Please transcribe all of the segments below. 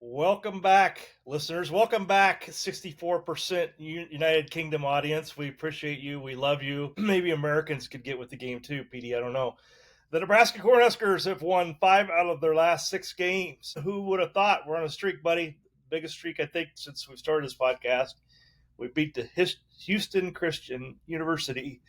Welcome back, listeners. Welcome back, 64% United Kingdom audience. We appreciate you. We love you. Maybe Americans could get with the game too, Petey. I don't know. The Nebraska Cornhuskers have won 5 out of their last 6 games. Who would have thought? We're on a streak, buddy. Biggest streak, I think, since we started this podcast. We beat the Houston Christian University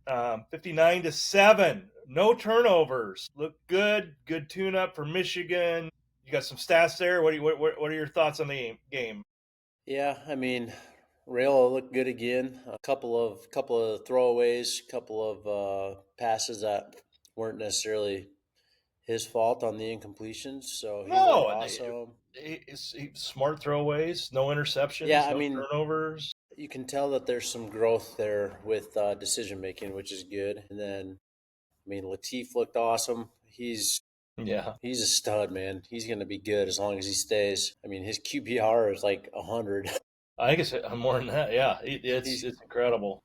59-7. No turnovers. Look good. Good tune-up for Michigan. You got some stats there. What are your thoughts on the game? Yeah, Rayola looked good again. A couple of throwaways, couple of passes that weren't necessarily his fault on the incompletions. So he looked No, awesome. smart throwaways, no Yeah, interceptions, no turnovers. you can tell that there's some growth there with decision making, which is good. And then, Latiff looked awesome. Yeah, He's a stud, man. He's going to be good as long as he stays. His QBR is like 100. I think it's more than that. Yeah, it's He's incredible.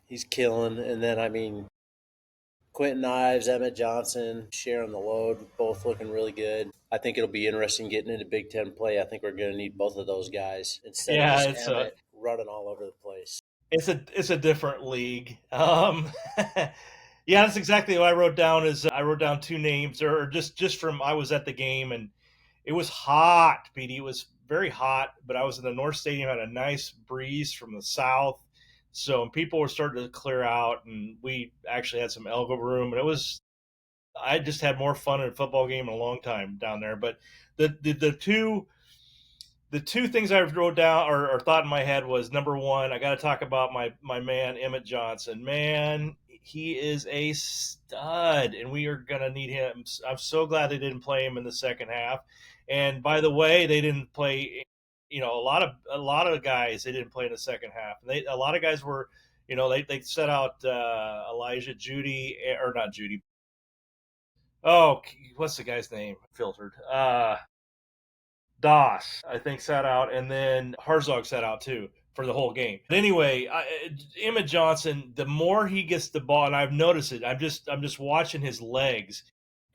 he's killing. And then Quentin Ives, Emmett Johnson, sharing the load, both looking really good. I think it'll be interesting getting into Big Ten play. I think we're going to need both of those guys instead of Yeah, just Emmett running all over the place. it's a different league. Yeah, that's exactly what I wrote down. Is I wrote down 2 names, or just from I was at the game and it was hot, Petey. It was very hot, but I was in the North Stadium, had a nice breeze from the south, so people were starting to clear out, and we actually had some elbow room, and it was. I just had more fun in a football game in a long time down there. But the two things I wrote down or thought in my head was, number one, I got to talk about my man Emmett Johnson. Man, he is a stud, and we are gonna need him. I'm so glad they didn't play him in the second half. And by the way, they didn't play. A lot of guys they didn't play in the second half. A lot of guys were. They set out Elijah Judy or not Judy. Oh, what's the guy's name? Filtered. Doss, I think, sat out, and then Herzog sat out too for the whole game. But anyway, Emmett Johnson, the more he gets the ball, and I've noticed it. I'm just watching his legs,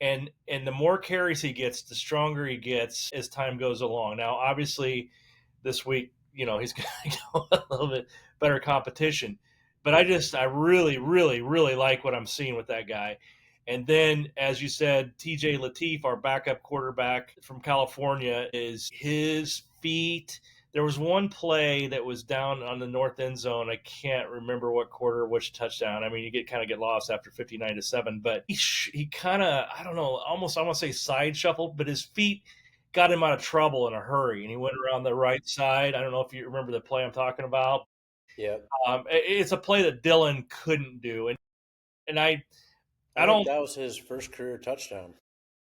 and the more carries he gets, the stronger he gets as time goes along. Now, obviously, this week, he's going to go a little bit better competition, but I really, really, really like what I'm seeing with that guy. And then, as you said, TJ Latiff, our backup quarterback from California, is his feet. There was one play that was down on the north end zone. I can't remember what quarter, which touchdown. You kind of get lost after 59-7, but he kind of, I don't know, almost I want to say side shuffled, but his feet got him out of trouble in a hurry, and he went around the right side. I don't know if you remember the play I'm talking about. Yep. It's a play that Dylan couldn't do, and I I think don't. that was his first career touchdown.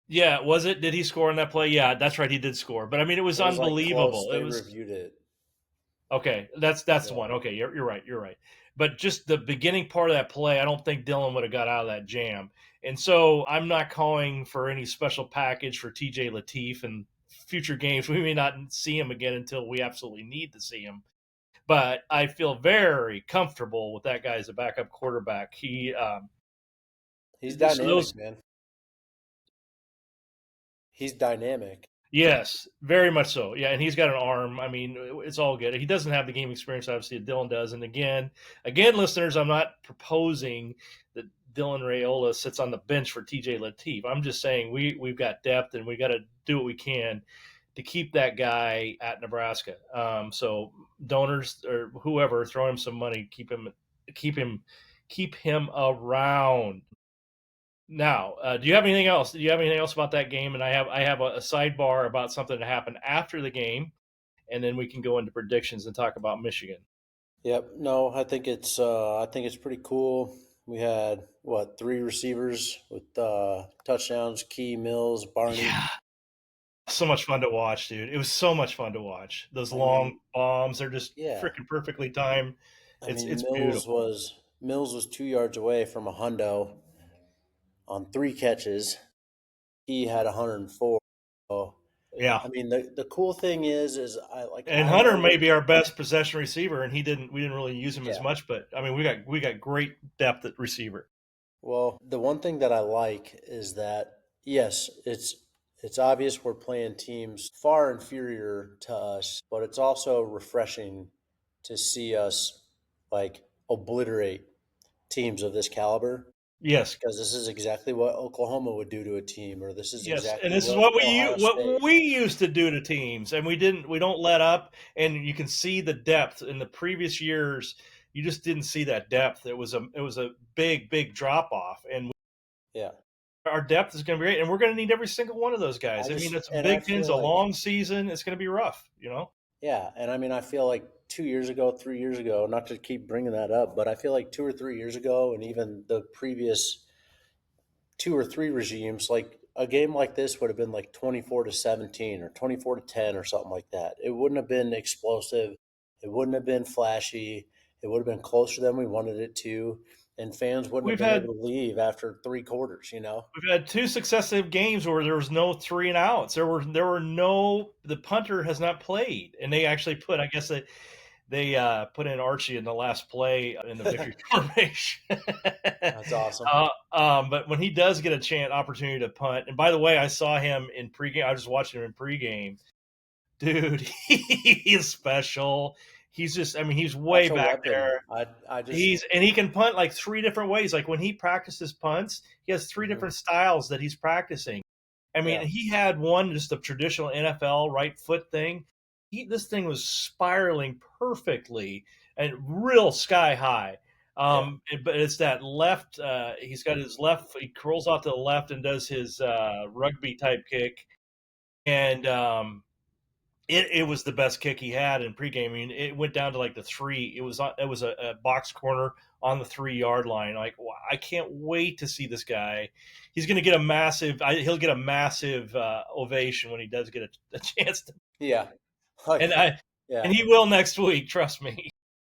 Yeah, was it? Did he score in that play? Yeah, that's right. He did score. But it was It was like close. unbelievable. It They was reviewed it. okay. That's the Yeah. one. Okay, you're right. You're right. But just the beginning part of that play, I don't think Dylan would have got out of that jam. And so I'm not calling for any special package for TJ Latif and future games. We may not see him again until we absolutely need to see him. But I feel very comfortable with that guy as a backup quarterback. He's So those dynamic, man. He's dynamic. Yes, very much so. Yeah, and he's got an arm. It's all good. He doesn't have the game experience, obviously, that Dylan does. And again, listeners, I'm not proposing that Dylan Rayola sits on the bench for TJ Latif. I'm just saying we've got depth, and we got to do what we can to keep that guy at Nebraska. So donors or whoever, throw him some money, keep him, keep him around. Now, do you have anything else? Do you have anything else about that game? And I have a sidebar about something that happened after the game, and then we can go into predictions and talk about Michigan. Yep. No, I think it's pretty cool. We had what 3 receivers with touchdowns: Key, Mills, Barney. Yeah, so much fun to watch, dude. It was so much fun to watch. Those I mean, long bombs are just yeah. freaking perfectly timed. I It's mean, it's Mills beautiful. was Mills was 2 yards away from a hundo on 3 catches. He had 104. So, Yeah, the cool thing is and I Hunter know may what. be our best possession receiver, and we didn't really use him as Yeah. much. But we got great depth at receiver. Well, the one thing that I like is that yes, It's obvious we're playing teams far inferior to us, but it's also refreshing to see us like obliterate teams of this caliber, Yes, because this is exactly what Oklahoma would do to a team, or this is yes, and exactly this is what what Ohio State. what we used to do to teams, and we don't let up. And you can see the depth in the previous years. You just didn't see that depth. It was a big drop off, and Yeah. our depth is going to be great, and we're going to need every single one of those guys. I mean, it's I Big Ten's feel a like, long season. It's going to be rough, you know. yeah. And I mean, I feel like 2 years ago, 3 years ago, not to keep bringing that up, but I feel like 2 or 3 years ago, and even the previous 2 or 3 regimes, like a game like this would have been like 24-17 or 24-10 or something like that. It wouldn't have been explosive. It wouldn't have been flashy. It would have been closer than we wanted it to. And fans wouldn't have We've been had able to leave after 3 quarters, you know? we've had two successive games where there was no three and outs. There were no the punter has not played, and they actually put I guess they put in Archie in the last play in the victory formation. That's awesome. But when he does get a chance opportunity to punt, and by the way, I saw him in pregame. I was just watching him in pregame. Dude, he is special. He's just, I mean, he's way That's a back weapon. there. I just, And he can punt like three different ways. Like when he practices punts, he has three mhm. different styles that he's practicing. I mean, Yeah, he had one just a traditional NFL right foot thing. This thing was spiraling perfectly and real sky high. yeah, But it's that left. He's got his left. He curls off to the left and does his rugby type kick, and it was the best kick he had in pregame. I mean, it went down to like the three. It was a box corner on the 3 yard line. Like I can't wait to see this guy. He's going to get a massive. He'll get a massive ovation when he does get a chance to, yeah. and Like, I yeah, and he will next week. Trust me.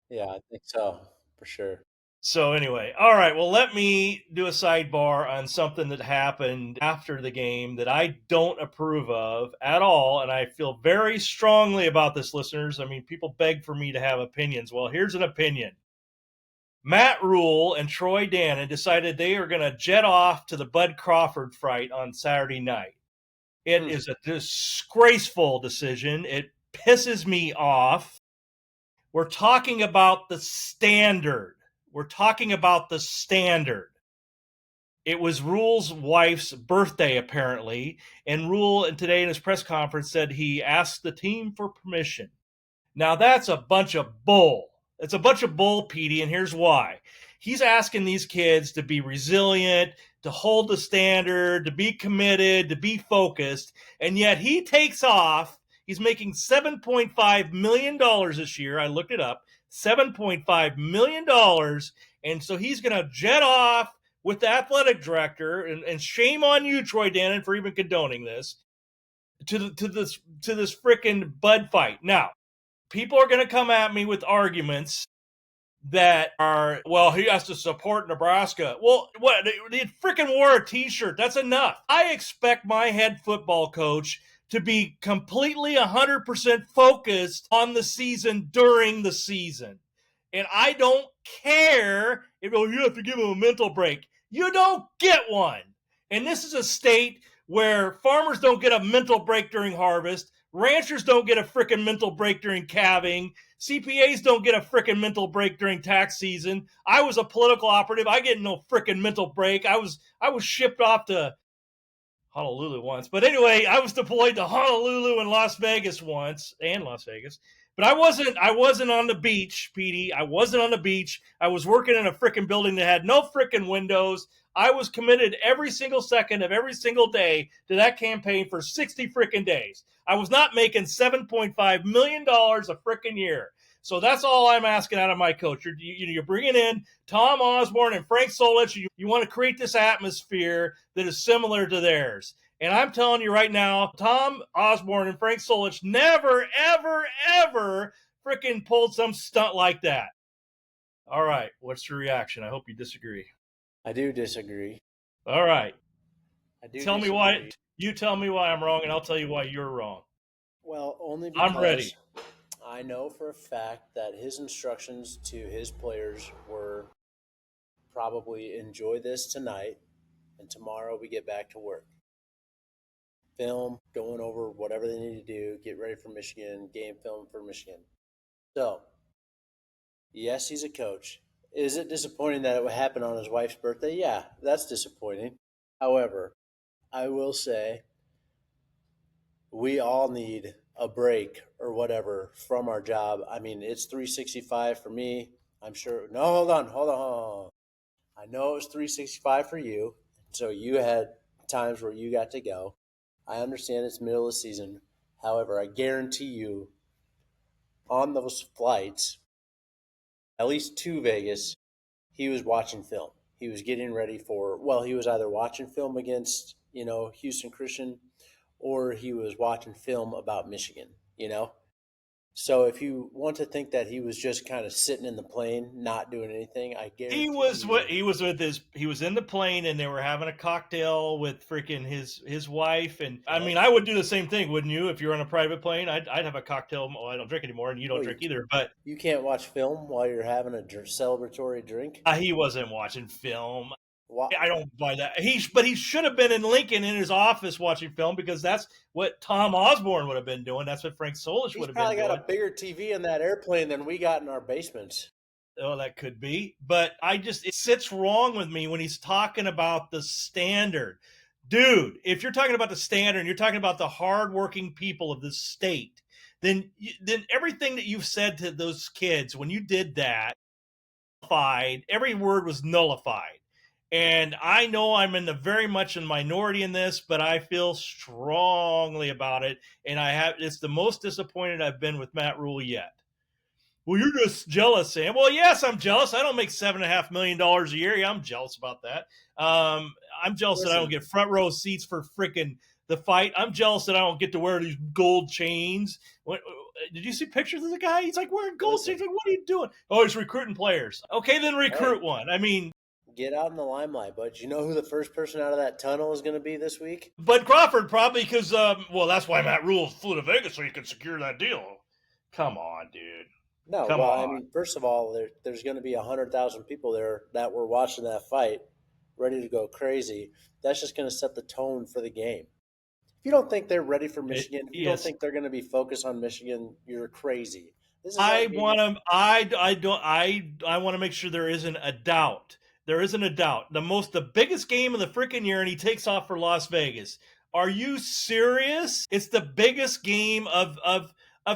yeah, I think so for sure. So anyway, all right. Well, let me do a sidebar on something that happened after the game that I don't approve of at all, and I feel very strongly about this, listeners. I mean, people beg for me to have opinions. Well, here's an opinion. Matt Rule and Troy Dannon decided they are going to jet off to the Bud Crawford fight on Saturday night. It Hmm. is a disgraceful decision. It pisses me off. We're talking about the standard. We're talking about the standard. It was Rule's wife's birthday, apparently, and Rule today in his press conference said he asked the team for permission. Now that's a bunch of bull. It's a bunch of bull, Petey, and here's why. He's asking these kids to be resilient, to hold the standard, to be committed, to be focused, and yet he takes off. He's making $7.5 million this year. I looked it up. $7.5 million. And so he's going to jet off with the athletic director, and shame on you, Troy Dannon, for even condoning this, to this freaking Bud fight. Now, people are going to come at me with arguments that are, well, he has to support Nebraska. Well, what? They freaking wore a t-shirt. That's enough. I expect my head football coach to be completely 100% focused on the season during the season. And I don't care if you have to give him a mental break. You don't get one. And this is a state where farmers don't get a mental break during harvest. Ranchers don't get a freaking mental break during calving. CPAs don't get a freaking mental break during tax season. I was a political operative. I get no freaking mental break. I was shipped off to Honolulu once. But anyway, I was deployed to Honolulu and Las Vegas once, and Las Vegas. But I wasn't on the beach, Petey. I wasn't on the beach. I was working in a freaking building that had no freaking windows. I was committed every single second of every single day to that campaign for 60 freaking days. I was not making $7.5 million a freaking year. So that's all I'm asking out of my coach. You're bringing in Tom Osborne and Frank Solich. You want to create this atmosphere that is similar to theirs. And I'm telling you right now, Tom Osborne and Frank Solich never, ever, ever freaking pulled some stunt like that. All right. What's your reaction? I hope you disagree. I do disagree. All right. I do Tell me why. disagree. You tell me why I'm wrong, and I'll tell you why you're wrong. Well, only I'm ready. because I know for a fact that his instructions to his players were probably enjoy this tonight and tomorrow we get back to work. film, going over whatever they need to do, get ready for Michigan, game film for Michigan. So, yes, he's a coach. Is it disappointing that it would happen on his wife's birthday? Yeah, that's disappointing. However, I will say we all need a break or whatever from our job. I mean, it's 365 for me. I'm sure. No, hold on. I know it was 365 for you. So you had times where you got to go. I understand it's middle of the season. However, I guarantee you on those flights, at least to Vegas, he was watching film. He was getting ready for, well, he was either watching film against, Houston Christian, or he was watching film about Michigan. So if you want to think that he was just kind of sitting in the plane, not doing anything, I He guarantee was what you. he was with his. He was in the plane, and they were having a cocktail with freaking his wife. And I Yep. mean, I would do the same thing, wouldn't you? If you're on a private plane, I'd have a cocktail. Well, I don't drink anymore, and you don't Well, drink either. But you can't watch film while you're having a celebratory drink. he wasn't watching film. Wha- I don't buy that. But he should have been in Lincoln in his office watching film, because that's what Tom Osborne would have been doing. That's what Frank Solich He's would have been probably got doing. a bigger TV in that airplane than we got in our basements. Oh, that could be. But it sits wrong with me when he's talking about the standard. Dude, if you're talking about the standard and you're talking about the hardworking people of this state, then everything that you've said to those kids when you did that, every word was nullified. And I know I'm in the very much in minority in this, but I feel strongly about it. And it's the most disappointed I've been with Matt Rule yet. Well, you're just jealous, Sam. Well, yes, I'm jealous. I don't make $7.5 million a year. Yeah, I'm jealous about that. I'm jealous that I don't Listen, get front row seats for freaking the fight. I'm jealous that I don't get to wear these gold chains. Did you see pictures of the guy? He's like wearing gold chains. listen. Like, what are you doing? Oh, he's recruiting players. Okay, then Hey, recruit one. I mean, get out in the limelight, but you know who the first person out of that tunnel is going to be this week? Bud Crawford probably because well, that's why Matt Rule flew to Vegas so he could secure that deal. Come on, dude. No, Come well, I on. mean, first of all, there's going to be 100,000 people there that were watching that fight, ready to go crazy. That's just going to set the tone for the game. If you don't think they're ready for Michigan, if you don't Yes, think they're going to be focused on Michigan, you're crazy. This is I that game. want to. I don't. I want to make sure there isn't a doubt. There isn't a doubt. The biggest game of the freaking year, and he takes off for Las Vegas. Are you serious? It's the biggest game of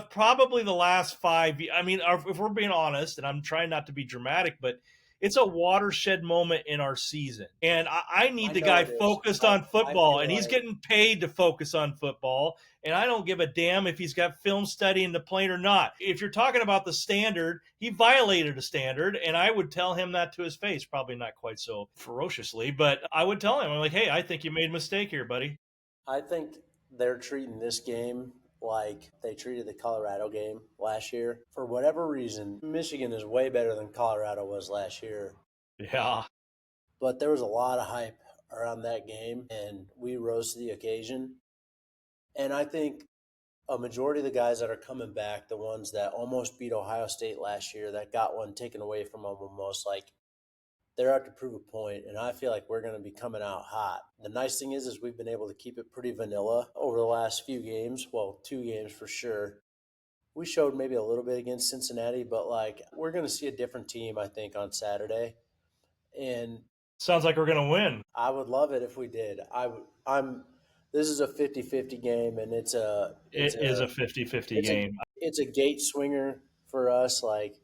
probably the last 5 years. I mean, if we're being honest, and I'm trying not to be dramatic, but it's a watershed moment in our season. And I I need the know guy it is. focused I on I football, feel and he's like getting paid to focus on football. And I don't give a damn if he's got film study in the plane or not. If you're talking about the standard, he violated a standard, and I would tell him that to his face. Probably not quite so ferociously, but I would tell him, I'm like, hey, I think you made a mistake here, buddy. I think they're treating this game like they treated the Colorado game last year. For whatever reason, Michigan is way better than Colorado was last year. Yeah. But there was a lot of hype around that game, and we rose to the occasion. And I think a majority of the guys that are coming back, the ones that almost beat Ohio State last year, that got one taken away from them almost, like they're out to prove a point, and I feel like we're going to be coming out hot. The nice thing is we've been able to keep it pretty vanilla over the last few games. Well, 2 games for sure. We showed maybe a little bit against Cincinnati, but like we're going to see a different team, I think, on Saturday. And Sounds like we're going to win. I would love it if we did. I'm. This is a 50-50 game, and it's a it's It is a a 50-50 it's a game. it's a gate swinger for us. Like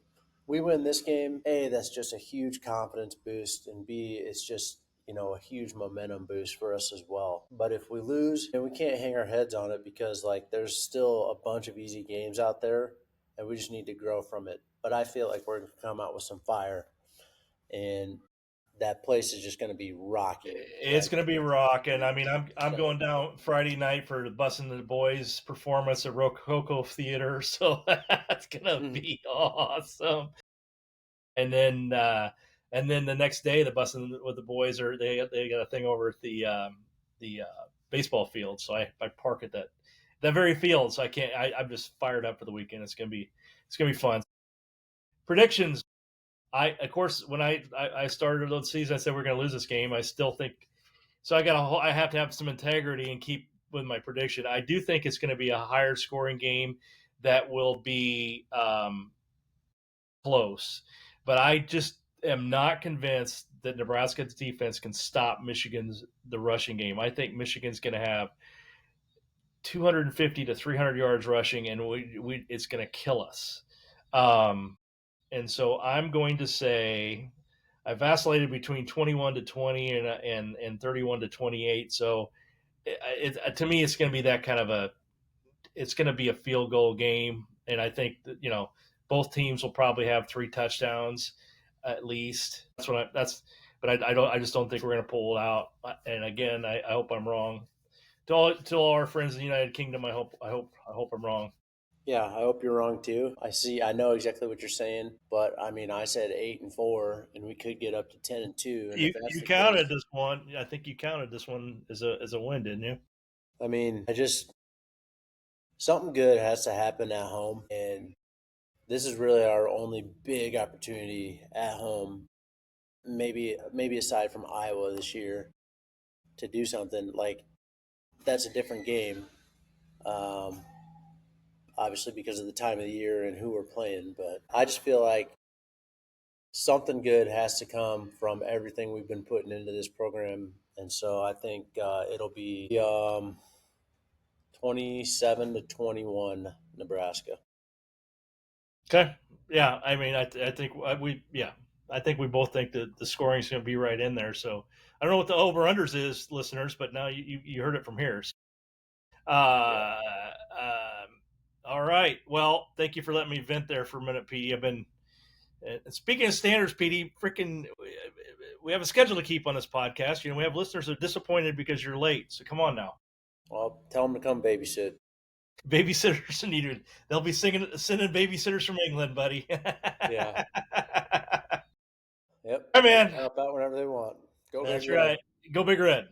we win this game, A, that's just a huge confidence boost, and B, it's just a huge momentum boost for us as well. But if we lose, and we can't hang our heads on it because like there's still a bunch of easy games out there, and we just need to grow from it. But I feel like we're going to come out with some fire, and that place is just going to be rocking. It's Like going to be rocking. I mean, I'm so, going down Friday night for the Bussin' the Boys performance at Rococo Theater, so that's going to mhm. be awesome. And then the next day, the Bussin' with the Boys they got a thing over at the baseball field, so I park at that very field. So I can't. I'm just fired up for the weekend. It's gonna be fun. Predictions. Of course, when I started the season, I said we're going to lose this game. I still think so. I have to have some integrity and keep with my prediction. I do think it's going to be a higher scoring game that will be close, but I just am not convinced that Nebraska's defense can stop Michigan's the rushing game. I think Michigan's going to have 250 to 300 yards rushing, and it's going to kill us. And so I'm going to say I vacillated between 21 to 20 and 31 to 28. So to me, it's going to be that kind of it's going to be a field goal game, and I think that both teams will probably have 3 touchdowns at least. But I just don't think we're going to pull it out. And again, I hope I'm wrong. To all our friends in the United Kingdom, I hope I'm wrong. Yeah, I hope you're wrong too. I know exactly what you're saying, but I mean, I said 8-4, and we could get up to 10-2, and if that's You the counted case, this one. I think you counted this one as a win, didn't you? I mean, something good has to happen at home, and this is really our only big opportunity at home. Maybe aside from Iowa this year, to do something like that's a different game. Um, Obviously because of the time of the year and who we're playing, but I just feel like something good has to come from everything we've been putting into this program, and so I think it'll be 27-21 Nebraska. Okay. Yeah. I mean, I think I think we both think that the scoring is going to be right in there. So I don't know what the over unders is, listeners, but now you heard it from here. Yeah. All right. Well, thank you for letting me vent there for a minute, Petey. Speaking of standards, Petey, freaking, we have a schedule to keep on this podcast. We have listeners that are disappointed because you're late. So come on now. Well, tell them to come babysit. Babysitters needed. They'll be sending babysitters from England, buddy. Yeah. Yep. Hi, They man. can help out whenever they want. Go Big That's Red. right. Go Big Red.